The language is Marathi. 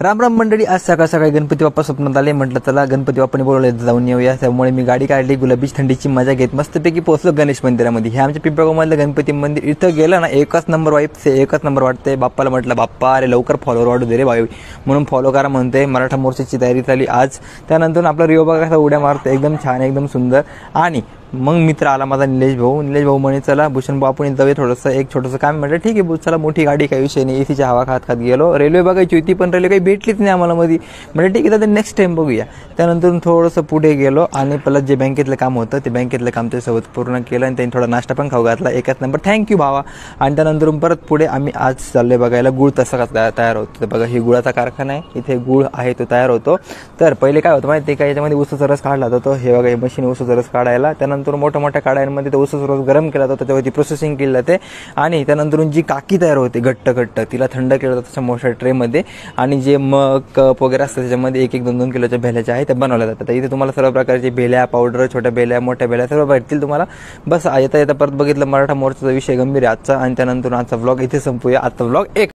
राम राम मंडळी, आज सकाळ सकाळी गणपती बाप्पा स्वप्नात आले. म्हटलं चला गणपती बाप्पाने बोलवले जाऊन येऊया. त्यामुळे मी गाडी काढली, गुलाबीच थंडीची मजा घेत मस्तपैकी पोहोचलो गणेश मंदिरामध्ये. हे आमच्या पिंपळगावमधलं गणपती मंदिर. इथं गेलं ना एकच नंबर वाईब, एकच नंबर वाटते. बाप्पाला म्हटलं बाप्पा अरे लवकर फॉलोवर वाढू दे रे भाई, म्हणून फॉलो करा म्हणते. मराठा मोर्चाची तयारी झाली आज. त्यानंतर आपला रिओ बघा कसा उड्या मारतो, एकदम छान एकदम सुंदर. आणि मग मित्र आला माझा निलेश भाऊ म्हणे चला भूषण भाऊ आपण जाऊया, थोडंसं एक छोटंसं काम. म्हटलं ठीक आहे चला, मोठी गाडी काही विषय नाही. एसीच्या हवा खात खात गेलो. रेल्वे बघायची होती पण रेल्वे काही भेटलीच नाही आम्हाला मध्ये. म्हणजे ठीक आहे दादा नेक्स्ट टाइम बघूया. त्यानंतर थोडंसं पुढे गेलो आणि पहिलं जे बँकेतलं काम होतं ते बँकेतलं काम त्याच्यासोबत पूर्ण केलं आणि त्यांनी थोडा नाश्ता पण खाऊ घातला. एकच नंबर, थँक्यू भावा. आणि त्यानंतर परत पुढे आम्ही आज चाललोय बघायला गुळ तसा तयार होतो. बघा ही गुळाचा कारखाना आहे, इथे गुळ आहे तो तयार होतो. तर पहिले काय होतं माहिती काय, याच्यामध्ये ऊसाचा रस काढला जातो. हे बघा हे मशीन ऊसाचा रस काढायला. त्यानंतर मोठ्या मोठ्या काड्यांमध्ये तो ऊसाचा रस गरम केला जातो, त्याच्यावरती प्रोसेसिंग केली जाते. आणि त्यानंतर जी काकी तयार होते घट्ट तिला थंड केलं जातं त्याच्या मोठ्या ट्रेमध्ये. आणि जे मग कप वगैरे असतात त्याच्यामध्ये 1-2 किलोच्या भेल्याच्या आहे त्या बनवल्या जातात. इथे तुम्हाला सर्व प्रकारचे भेल्या पावडर, छोट्या भेल्या मोठ्या भेल्या सर्व भेटतील तुम्हाला. बस येता परत बघितलं मराठा मोर्चाचा विषय गंभीर आहे आजचा. आणि त्यानंतर आजचा व्लॉग इथे संपूया. आजचा व्लॉग एक